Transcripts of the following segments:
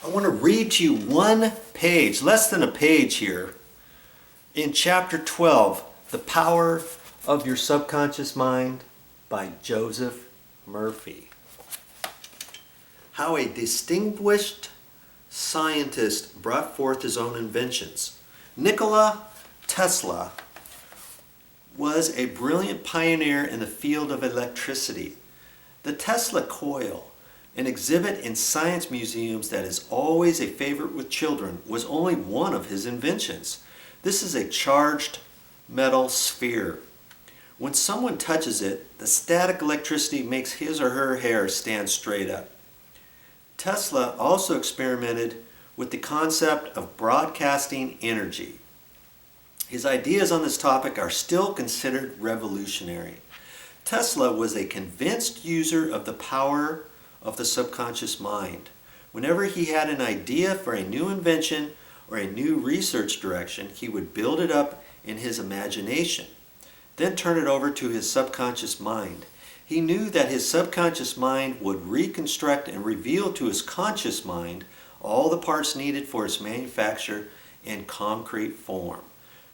I want to read to you one page, less than a page here, in chapter 12, The Power of Your Subconscious Mind by Joseph Murphy. How a distinguished scientist brought forth his own inventions. Nikola Tesla was a brilliant pioneer in the field of electricity. The Tesla coil, an exhibit in science museums that is always a favorite with children, was only one of his inventions. This is a charged metal sphere. When someone touches it, the static electricity makes his or her hair stand straight up. Tesla also experimented with the concept of broadcasting energy. His ideas on this topic are still considered revolutionary. Tesla was a convinced user of the power of the subconscious mind. Whenever he had an idea for a new invention or a new research direction, he would build it up in his imagination, then turn it over to his subconscious mind. He knew that his subconscious mind would reconstruct and reveal to his conscious mind all the parts needed for its manufacture in concrete form.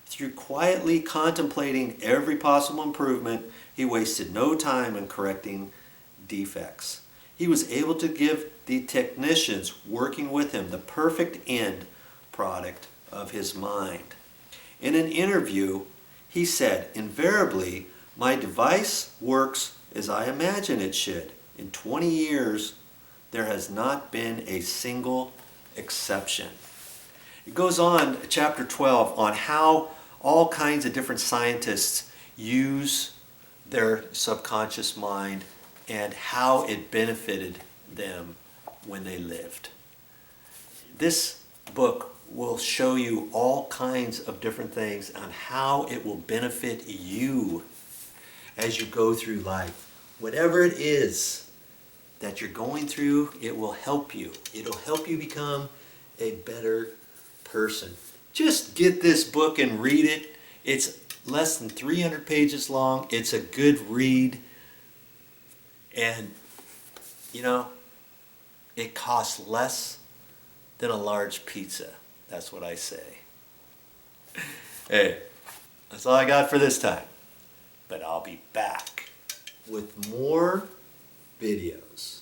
Through quietly contemplating every possible improvement, he wasted no time in correcting defects. He was able to give the technicians working with him the perfect end product of his mind. In an interview, he said, "Invariably, my device works as I imagine it should. In 20 years, there has not been a single exception." It goes on, chapter 12, on how all kinds of different scientists use their subconscious mind and how it benefited them when they lived. This book will show you all kinds of different things on how it will benefit you as you go through life. Whatever it is that you're going through, it will help you. It'll help you become a better person. Just get this book and read it. It's less than 300 pages long. It's a good read. And, you know, it costs less than a large pizza. That's what I say. Hey, that's all I got for this time. But I'll be back with more videos.